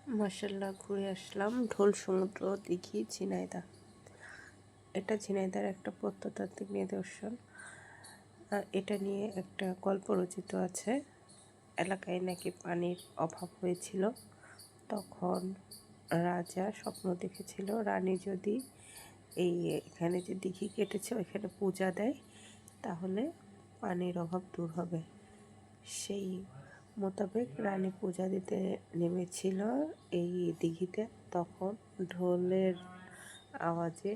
মার্শাল্লাহ ঘুরে আসলাম ঢোল সমুদ্র দিঘি ঝিনাইদহ। এটা ঝিনাইদহের একটা প্রত্নতাত্ত্বিক নিদর্শন। এটা নিয়ে একটা গল্প রচিত আছে। এলাকায় নাকি পানির অভাব হয়েছিল, তখন রাজা স্বপ্ন দেখেছিল রানী যদি এখানে যে দিঘি কেটেছে ওইখানে পূজা দেয় তাহলে পানির অভাব দূর হবে। সেই মোতাবেক রানী পূজা দিতে নেমেছিল এই দিঘিতে। তখন ঢোলের আওয়াজে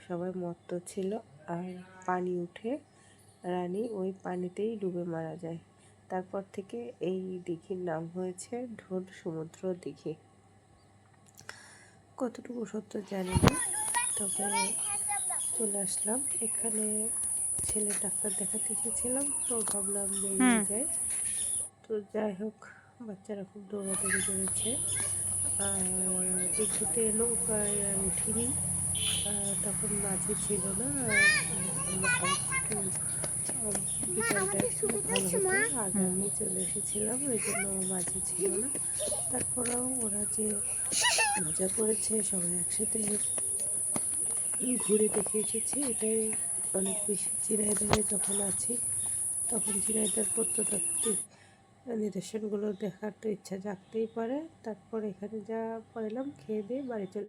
সবাই মত্ত ছিল, আর পানি উঠে রানী ওই পানিতেই ডুবে মারা যায়। তারপর থেকে এই দিঘির নাম হয়েছে ঢোল সমুদ্র দিঘি। কতটুকু সত্য জানি না, তবে চলে আসলাম এখানে। ছেলে ডাক্তার দেখাতে এসেছিলাম, তো ভাবলাম বেরিয়ে যায়। তো যাই হোক, বাচ্চারা খুব দৌড়াদৌড়ি করেছে। দিঘিতে নৌকায় আর উঠিনি, তখন মাঝি ছিল না। একটু বিকালটা একটু ভালো হতো, আগে আমি চলে এসেছিলাম, ওই জন্য মাঝি ছিল না। তারপরেও ওরা যে মজা করেছে, সবাই একসাথে ঘুরে দেখে এসেছি। এটাই অনেক বেশি। ঝিনাইদহে যখন আছি তখন ঝিনাইদহের প্রত্নতাত্ত্বিক নিদর্শনগুলো দেখার তো ইচ্ছা জাগতেই পারে। তারপর এখানে যা পাইলাম খেয়ে দিয়ে বাড়ি চলে